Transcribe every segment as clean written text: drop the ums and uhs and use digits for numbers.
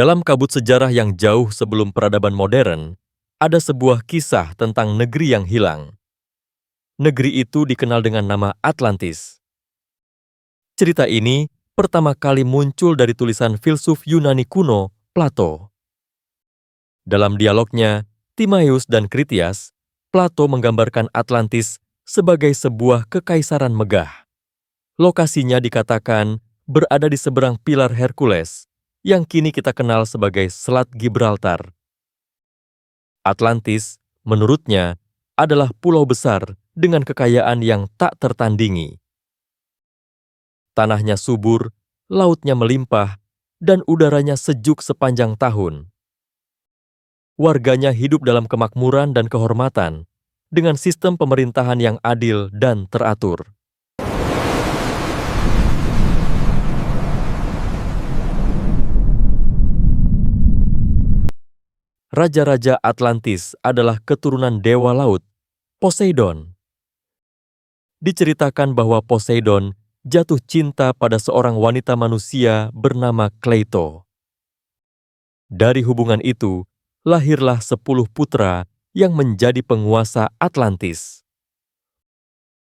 Dalam kabut sejarah yang jauh sebelum peradaban modern, ada sebuah kisah tentang negeri yang hilang. Negeri itu dikenal dengan nama Atlantis. Cerita ini pertama kali muncul dari tulisan filsuf Yunani kuno, Plato. Dalam dialognya, Timaeus dan Kritias, Plato menggambarkan Atlantis sebagai sebuah kekaisaran megah. Lokasinya dikatakan berada di seberang pilar Hercules, yang kini kita kenal sebagai Selat Gibraltar. Atlantis, menurutnya, adalah pulau besar dengan kekayaan yang tak tertandingi. Tanahnya subur, lautnya melimpah, dan udaranya sejuk sepanjang tahun. Warganya hidup dalam kemakmuran dan kehormatan, dengan sistem pemerintahan yang adil dan teratur. Raja-raja Atlantis adalah keturunan dewa laut, Poseidon. Diceritakan bahwa Poseidon jatuh cinta pada seorang wanita manusia bernama Kleito. Dari hubungan itu, lahirlah 10 putra yang menjadi penguasa Atlantis.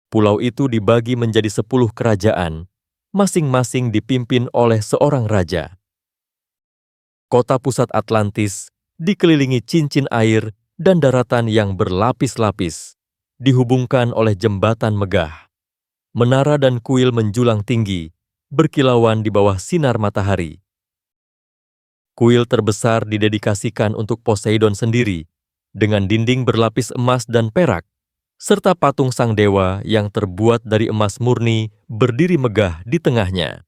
Pulau itu dibagi menjadi 10 kerajaan, masing-masing dipimpin oleh seorang raja. Kota pusat Atlantis dikelilingi cincin air dan daratan yang berlapis-lapis, dihubungkan oleh jembatan megah. Menara dan kuil menjulang tinggi, berkilauan di bawah sinar matahari. Kuil terbesar didedikasikan untuk Poseidon sendiri, dengan dinding berlapis emas dan perak, serta patung sang dewa yang terbuat dari emas murni berdiri megah di tengahnya.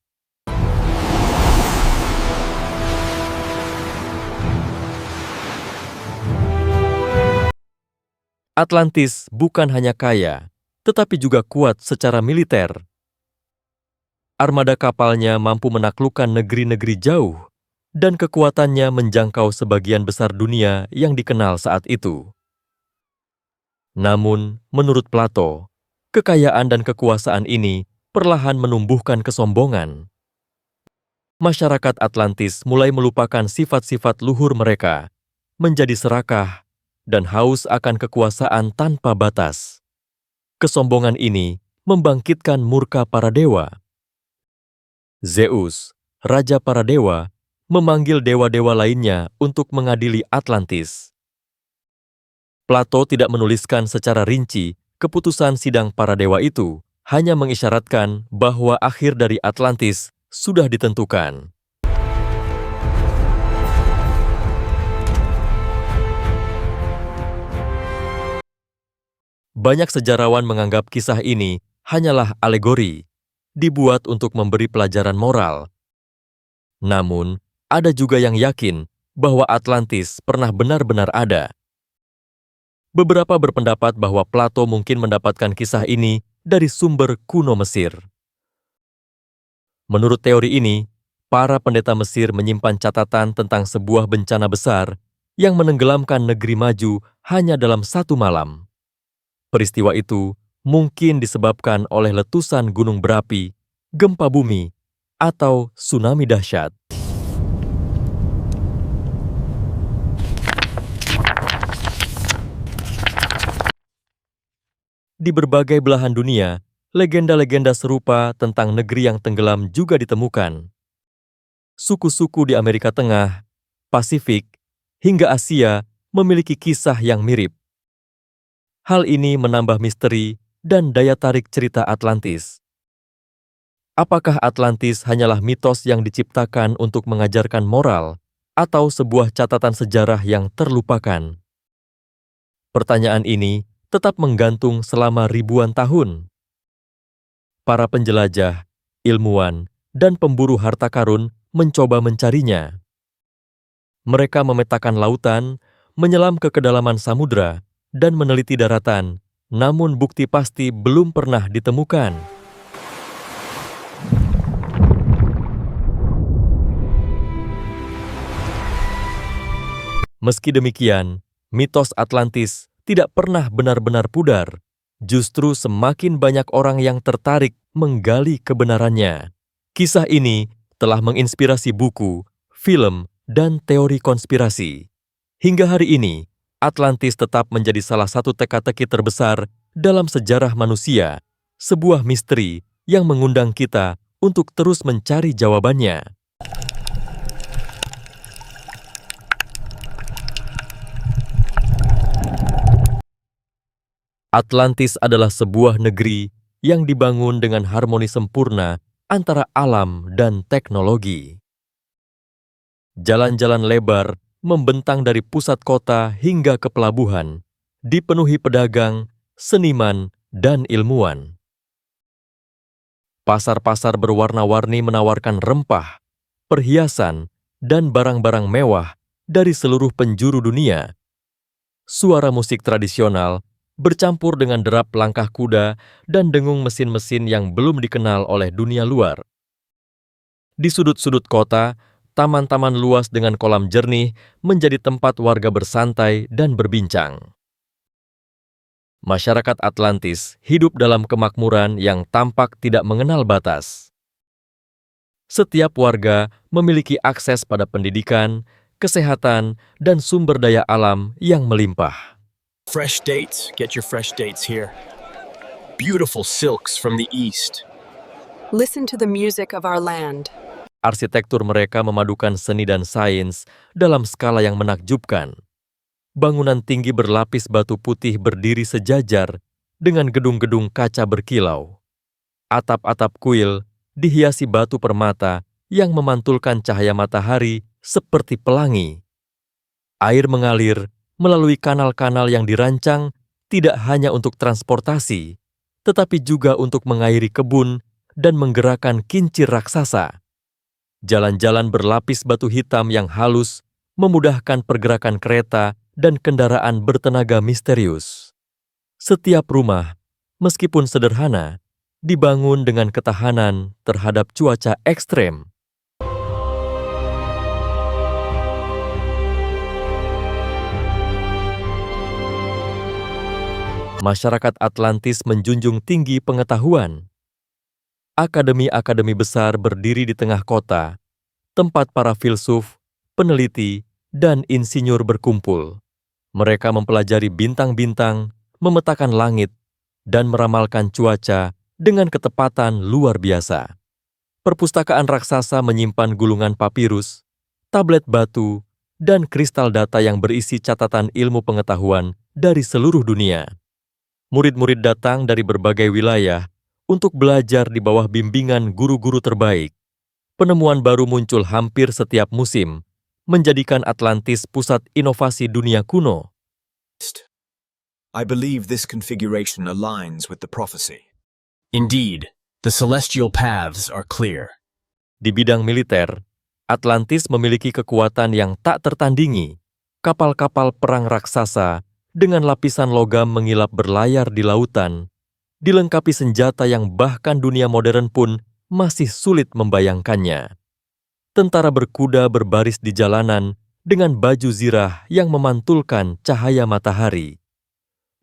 Atlantis bukan hanya kaya, tetapi juga kuat secara militer. Armada kapalnya mampu menaklukkan negeri-negeri jauh, dan kekuatannya menjangkau sebagian besar dunia yang dikenal saat itu. Namun, menurut Plato, kekayaan dan kekuasaan ini perlahan menumbuhkan kesombongan. Masyarakat Atlantis mulai melupakan sifat-sifat luhur mereka, menjadi serakah, dan haus akan kekuasaan tanpa batas. Kesombongan ini membangkitkan murka para dewa. Zeus, raja para dewa, memanggil dewa-dewa lainnya untuk mengadili Atlantis. Plato tidak menuliskan secara rinci keputusan sidang para dewa itu, hanya mengisyaratkan bahwa akhir dari Atlantis sudah ditentukan. Banyak sejarawan menganggap kisah ini hanyalah alegori, dibuat untuk memberi pelajaran moral. Namun, ada juga yang yakin bahwa Atlantis pernah benar-benar ada. Beberapa berpendapat bahwa Plato mungkin mendapatkan kisah ini dari sumber kuno Mesir. Menurut teori ini, para pendeta Mesir menyimpan catatan tentang sebuah bencana besar yang menenggelamkan negeri maju hanya dalam 1 malam. Peristiwa itu mungkin disebabkan oleh letusan gunung berapi, gempa bumi, atau tsunami dahsyat. Di berbagai belahan dunia, legenda-legenda serupa tentang negeri yang tenggelam juga ditemukan. Suku-suku di Amerika Tengah, Pasifik, hingga Asia memiliki kisah yang mirip. Hal ini menambah misteri dan daya tarik cerita Atlantis. Apakah Atlantis hanyalah mitos yang diciptakan untuk mengajarkan moral, atau sebuah catatan sejarah yang terlupakan? Pertanyaan ini tetap menggantung selama ribuan tahun. Para penjelajah, ilmuwan, dan pemburu harta karun mencoba mencarinya. Mereka memetakan lautan, menyelam ke kedalaman samudra, dan meneliti daratan, namun bukti pasti belum pernah ditemukan. Meski demikian, mitos Atlantis tidak pernah benar-benar pudar. Justru semakin banyak orang yang tertarik menggali kebenarannya. Kisah ini telah menginspirasi buku, film, dan teori konspirasi. Hingga hari ini, Atlantis tetap menjadi salah satu teka-teki terbesar dalam sejarah manusia, sebuah misteri yang mengundang kita untuk terus mencari jawabannya. Atlantis adalah sebuah negeri yang dibangun dengan harmoni sempurna antara alam dan teknologi. Jalan-jalan lebar membentang dari pusat kota hingga ke pelabuhan, dipenuhi pedagang, seniman, dan ilmuwan. Pasar-pasar berwarna-warni menawarkan rempah, perhiasan, dan barang-barang mewah dari seluruh penjuru dunia. Suara musik tradisional bercampur dengan derap langkah kuda dan dengung mesin-mesin yang belum dikenal oleh dunia luar. Di sudut-sudut kota, taman-taman luas dengan kolam jernih menjadi tempat warga bersantai dan berbincang. Masyarakat Atlantis hidup dalam kemakmuran yang tampak tidak mengenal batas. Setiap warga memiliki akses pada pendidikan, kesehatan, dan sumber daya alam yang melimpah. Fresh dates, get your fresh dates here. Beautiful silks from the east. Listen to the music of our land. Arsitektur mereka memadukan seni dan sains dalam skala yang menakjubkan. Bangunan tinggi berlapis batu putih berdiri sejajar dengan gedung-gedung kaca berkilau. Atap-atap kuil dihiasi batu permata yang memantulkan cahaya matahari seperti pelangi. Air mengalir melalui kanal-kanal yang dirancang tidak hanya untuk transportasi, tetapi juga untuk mengairi kebun dan menggerakkan kincir raksasa. Jalan-jalan berlapis batu hitam yang halus memudahkan pergerakan kereta dan kendaraan bertenaga misterius. Setiap rumah, meskipun sederhana, dibangun dengan ketahanan terhadap cuaca ekstrem. Masyarakat Atlantis menjunjung tinggi pengetahuan. Akademi-akademi besar berdiri di tengah kota, tempat para filsuf, peneliti, dan insinyur berkumpul. Mereka mempelajari bintang-bintang, memetakan langit, dan meramalkan cuaca dengan ketepatan luar biasa. Perpustakaan raksasa menyimpan gulungan papirus, tablet batu, dan kristal data yang berisi catatan ilmu pengetahuan dari seluruh dunia. Murid-murid datang dari berbagai wilayah untuk belajar di bawah bimbingan guru-guru terbaik. Penemuan baru muncul hampir setiap musim, menjadikan Atlantis pusat inovasi dunia kuno. I believe this configuration aligns with the prophecy. Indeed, the celestial paths are clear. Di bidang militer, Atlantis memiliki kekuatan yang tak tertandingi. Kapal-kapal perang raksasa dengan lapisan logam mengilap berlayar di lautan, dilengkapi senjata yang bahkan dunia modern pun masih sulit membayangkannya. Tentara berkuda berbaris di jalanan dengan baju zirah yang memantulkan cahaya matahari.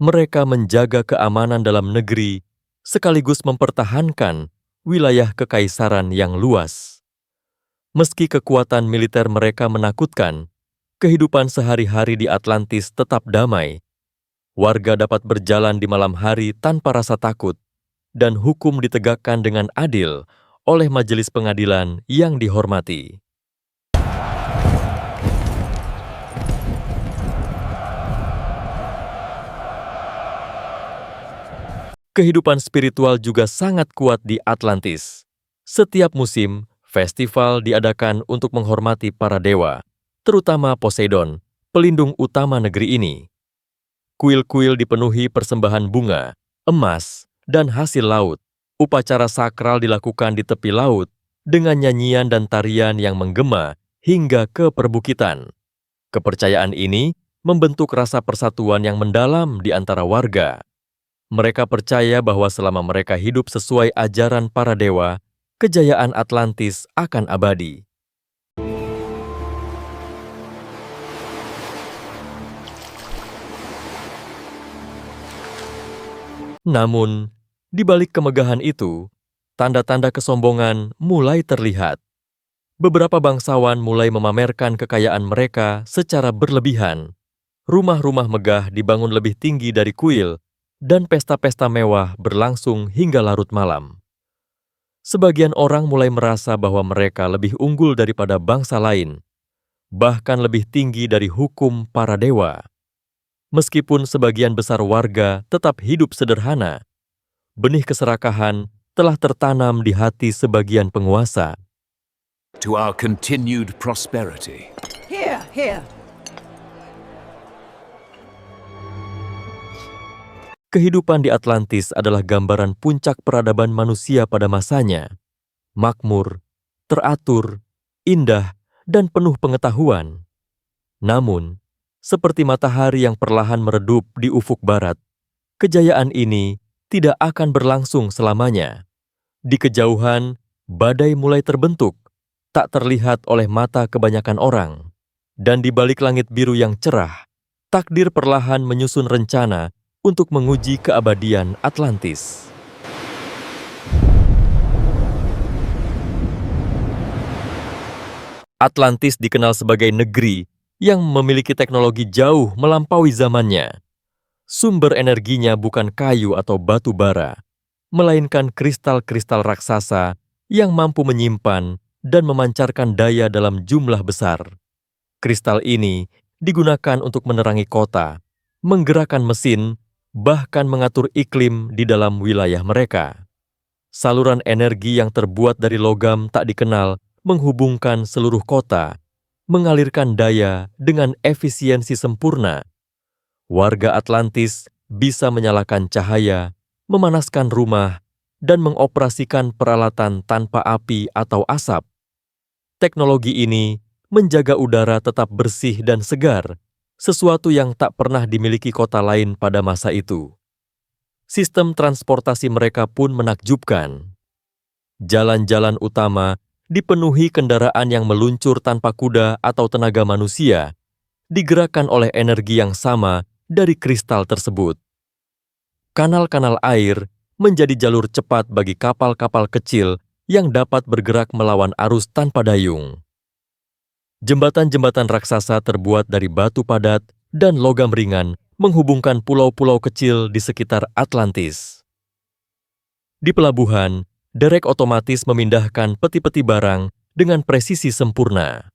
Mereka menjaga keamanan dalam negeri, sekaligus mempertahankan wilayah kekaisaran yang luas. Meski kekuatan militer mereka menakutkan, kehidupan sehari-hari di Atlantis tetap damai. Warga dapat berjalan di malam hari tanpa rasa takut, dan hukum ditegakkan dengan adil oleh majelis pengadilan yang dihormati. Kehidupan spiritual juga sangat kuat di Atlantis. Setiap musim, festival diadakan untuk menghormati para dewa, terutama Poseidon, pelindung utama negeri ini. Kuil-kuil dipenuhi persembahan bunga, emas, dan hasil laut. Upacara sakral dilakukan di tepi laut dengan nyanyian dan tarian yang menggema hingga ke perbukitan. Kepercayaan ini membentuk rasa persatuan yang mendalam di antara warga. Mereka percaya bahwa selama mereka hidup sesuai ajaran para dewa, kejayaan Atlantis akan abadi. Namun, di balik kemegahan itu, tanda-tanda kesombongan mulai terlihat. Beberapa bangsawan mulai memamerkan kekayaan mereka secara berlebihan. Rumah-rumah megah dibangun lebih tinggi dari kuil, dan pesta-pesta mewah berlangsung hingga larut malam. Sebagian orang mulai merasa bahwa mereka lebih unggul daripada bangsa lain, bahkan lebih tinggi dari hukum para dewa. Meskipun sebagian besar warga tetap hidup sederhana, benih keserakahan telah tertanam di hati sebagian penguasa. To our continued prosperity. Here, here. Kehidupan di Atlantis adalah gambaran puncak peradaban manusia pada masanya. Makmur, teratur, indah, dan penuh pengetahuan. Namun, seperti matahari yang perlahan meredup di ufuk barat, kejayaan ini tidak akan berlangsung selamanya. Di kejauhan, badai mulai terbentuk, tak terlihat oleh mata kebanyakan orang. Dan di balik langit biru yang cerah, takdir perlahan menyusun rencana untuk menguji keabadian Atlantis. Atlantis dikenal sebagai negeri yang memiliki teknologi jauh melampaui zamannya. Sumber energinya bukan kayu atau batu bara, melainkan kristal-kristal raksasa yang mampu menyimpan dan memancarkan daya dalam jumlah besar. Kristal ini digunakan untuk menerangi kota, menggerakkan mesin, bahkan mengatur iklim di dalam wilayah mereka. Saluran energi yang terbuat dari logam tak dikenal menghubungkan seluruh kota, mengalirkan daya dengan efisiensi sempurna. Warga Atlantis bisa menyalakan cahaya, memanaskan rumah, dan mengoperasikan peralatan tanpa api atau asap. Teknologi ini menjaga udara tetap bersih dan segar, sesuatu yang tak pernah dimiliki kota lain pada masa itu. Sistem transportasi mereka pun menakjubkan. Jalan-jalan utama dipenuhi kendaraan yang meluncur tanpa kuda atau tenaga manusia, digerakkan oleh energi yang sama dari kristal tersebut. Kanal-kanal air menjadi jalur cepat bagi kapal-kapal kecil yang dapat bergerak melawan arus tanpa dayung. Jembatan-jembatan raksasa terbuat dari batu padat dan logam ringan menghubungkan pulau-pulau kecil di sekitar Atlantis. Di pelabuhan, derek otomatis memindahkan peti-peti barang dengan presisi sempurna.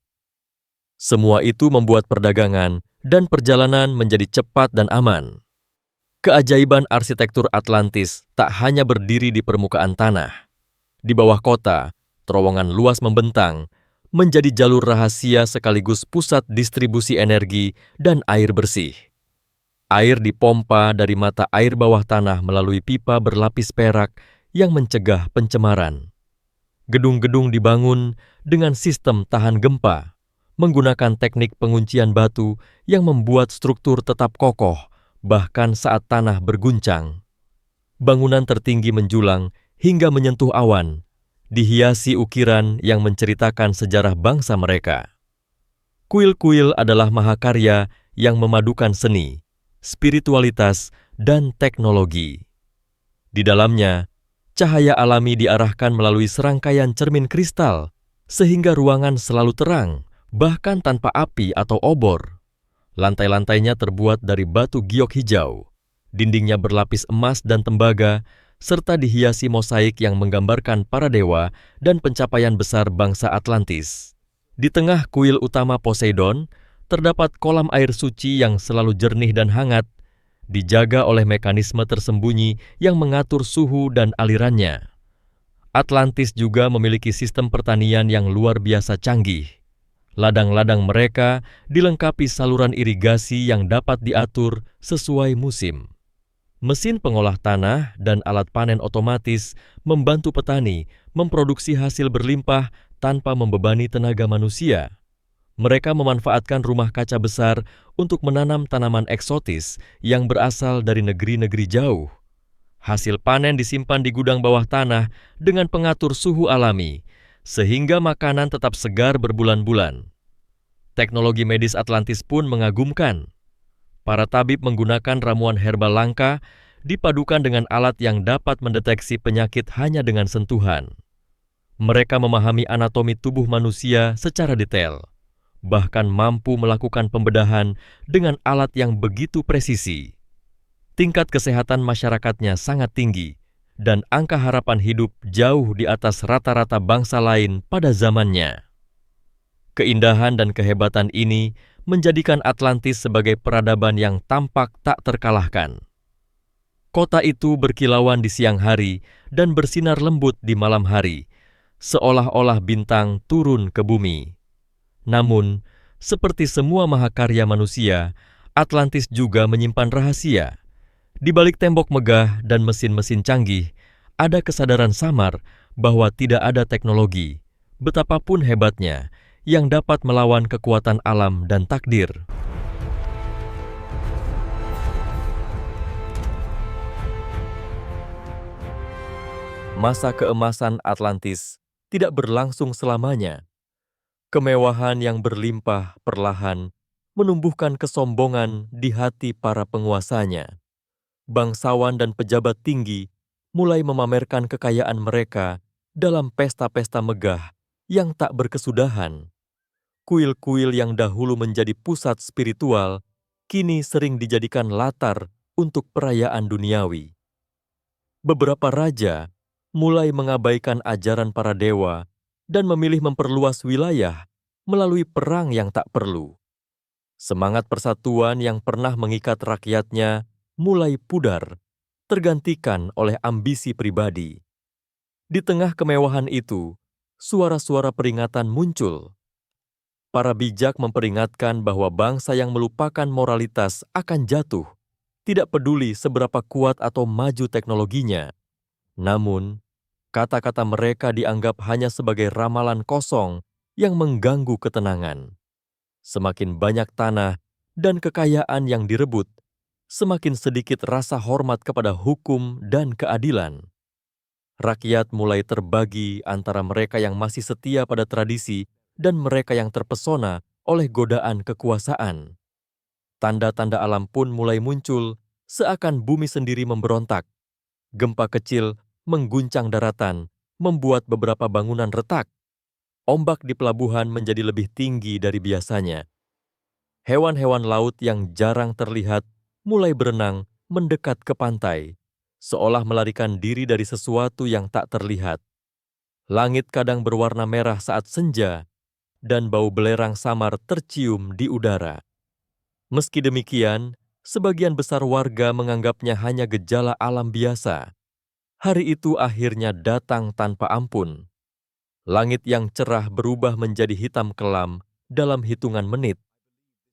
Semua itu membuat perdagangan dan perjalanan menjadi cepat dan aman. Keajaiban arsitektur Atlantis tak hanya berdiri di permukaan tanah. Di bawah kota, terowongan luas membentang, menjadi jalur rahasia sekaligus pusat distribusi energi dan air bersih. Air dipompa dari mata air bawah tanah melalui pipa berlapis perak yang mencegah pencemaran. Gedung-gedung dibangun dengan sistem tahan gempa, menggunakan teknik penguncian batu yang membuat struktur tetap kokoh bahkan saat tanah berguncang. Bangunan tertinggi menjulang hingga menyentuh awan, dihiasi ukiran yang menceritakan sejarah bangsa mereka. Kuil-kuil adalah mahakarya yang memadukan seni, spiritualitas, dan teknologi. Di dalamnya, cahaya alami diarahkan melalui serangkaian cermin kristal, sehingga ruangan selalu terang, bahkan tanpa api atau obor. Lantai-lantainya terbuat dari batu giok hijau, dindingnya berlapis emas dan tembaga, serta dihiasi mosaik yang menggambarkan para dewa dan pencapaian besar bangsa Atlantis. Di tengah kuil utama Poseidon, terdapat kolam air suci yang selalu jernih dan hangat, dijaga oleh mekanisme tersembunyi yang mengatur suhu dan alirannya. Atlantis juga memiliki sistem pertanian yang luar biasa canggih. Ladang-ladang mereka dilengkapi saluran irigasi yang dapat diatur sesuai musim. Mesin pengolah tanah dan alat panen otomatis membantu petani memproduksi hasil berlimpah tanpa membebani tenaga manusia. Mereka memanfaatkan rumah kaca besar untuk menanam tanaman eksotis yang berasal dari negeri-negeri jauh. Hasil panen disimpan di gudang bawah tanah dengan pengatur suhu alami, sehingga makanan tetap segar berbulan-bulan. Teknologi medis Atlantis pun mengagumkan. Para tabib menggunakan ramuan herbal langka dipadukan dengan alat yang dapat mendeteksi penyakit hanya dengan sentuhan. Mereka memahami anatomi tubuh manusia secara detail, bahkan mampu melakukan pembedahan dengan alat yang begitu presisi. Tingkat kesehatan masyarakatnya sangat tinggi, dan angka harapan hidup jauh di atas rata-rata bangsa lain pada zamannya. Keindahan dan kehebatan ini menjadikan Atlantis sebagai peradaban yang tampak tak terkalahkan. Kota itu berkilauan di siang hari dan bersinar lembut di malam hari, seolah-olah bintang turun ke bumi. Namun, seperti semua mahakarya manusia, Atlantis juga menyimpan rahasia. Di balik tembok megah dan mesin-mesin canggih, ada kesadaran samar bahwa tidak ada teknologi, betapapun hebatnya, yang dapat melawan kekuatan alam dan takdir. Masa keemasan Atlantis tidak berlangsung selamanya. Kemewahan yang berlimpah perlahan menumbuhkan kesombongan di hati para penguasanya. Bangsawan dan pejabat tinggi mulai memamerkan kekayaan mereka dalam pesta-pesta megah yang tak berkesudahan. Kuil-kuil yang dahulu menjadi pusat spiritual, kini sering dijadikan latar untuk perayaan duniawi. Beberapa raja mulai mengabaikan ajaran para dewa dan memilih memperluas wilayah melalui perang yang tak perlu. Semangat persatuan yang pernah mengikat rakyatnya mulai pudar, tergantikan oleh ambisi pribadi. Di tengah kemewahan itu, suara-suara peringatan muncul. Para bijak memperingatkan bahwa bangsa yang melupakan moralitas akan jatuh, tidak peduli seberapa kuat atau maju teknologinya. Namun, kata-kata mereka dianggap hanya sebagai ramalan kosong yang mengganggu ketenangan. Semakin banyak tanah dan kekayaan yang direbut, semakin sedikit rasa hormat kepada hukum dan keadilan. Rakyat mulai terbagi antara mereka yang masih setia pada tradisi dan mereka yang terpesona oleh godaan kekuasaan. Tanda-tanda alam pun mulai muncul, seakan bumi sendiri memberontak. Gempa kecil mengguncang daratan, membuat beberapa bangunan retak. Ombak di pelabuhan menjadi lebih tinggi dari biasanya. Hewan-hewan laut yang jarang terlihat mulai berenang mendekat ke pantai, seolah melarikan diri dari sesuatu yang tak terlihat. Langit kadang berwarna merah saat senja, dan bau belerang samar tercium di udara. Meski demikian, sebagian besar warga menganggapnya hanya gejala alam biasa. Hari itu akhirnya datang tanpa ampun. Langit yang cerah berubah menjadi hitam kelam dalam hitungan menit.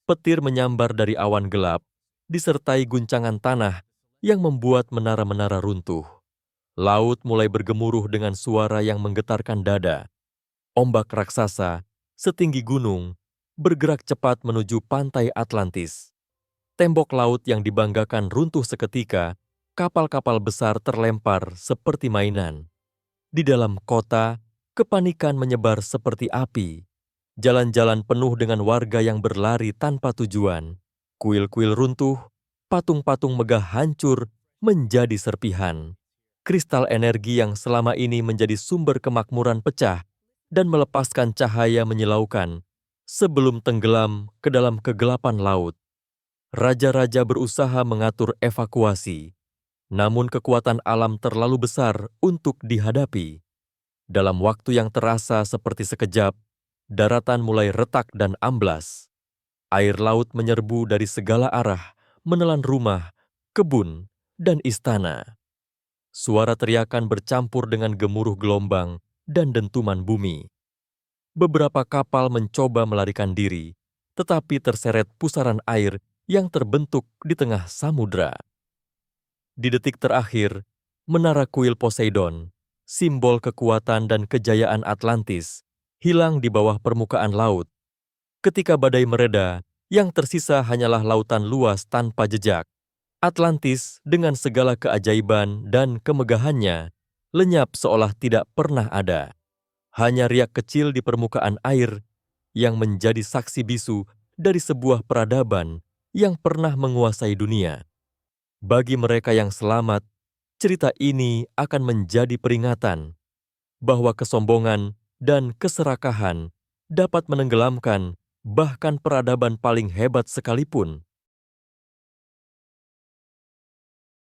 Petir menyambar dari awan gelap, disertai guncangan tanah yang membuat menara-menara runtuh. Laut mulai bergemuruh dengan suara yang menggetarkan dada. Ombak raksasa, setinggi gunung, bergerak cepat menuju pantai Atlantis. Tembok laut yang dibanggakan runtuh seketika, kapal-kapal besar terlempar seperti mainan. Di dalam kota, kepanikan menyebar seperti api. Jalan-jalan penuh dengan warga yang berlari tanpa tujuan. Kuil-kuil runtuh, patung-patung megah hancur menjadi serpihan. Kristal energi yang selama ini menjadi sumber kemakmuran pecah dan melepaskan cahaya menyilaukan sebelum tenggelam ke dalam kegelapan laut. Raja-raja berusaha mengatur evakuasi, namun kekuatan alam terlalu besar untuk dihadapi. Dalam waktu yang terasa seperti sekejap, daratan mulai retak dan amblas. Air laut menyerbu dari segala arah, menelan rumah, kebun, dan istana. Suara teriakan bercampur dengan gemuruh gelombang dan dentuman bumi. Beberapa kapal mencoba melarikan diri, tetapi terseret pusaran air yang terbentuk di tengah samudra. Di detik terakhir, menara kuil Poseidon, simbol kekuatan dan kejayaan Atlantis, hilang di bawah permukaan laut. Ketika badai mereda, yang tersisa hanyalah lautan luas tanpa jejak. Atlantis dengan segala keajaiban dan kemegahannya, lenyap seolah tidak pernah ada. Hanya riak kecil di permukaan air yang menjadi saksi bisu dari sebuah peradaban yang pernah menguasai dunia. Bagi mereka yang selamat, cerita ini akan menjadi peringatan bahwa kesombongan dan keserakahan dapat menenggelamkan bahkan peradaban paling hebat sekalipun.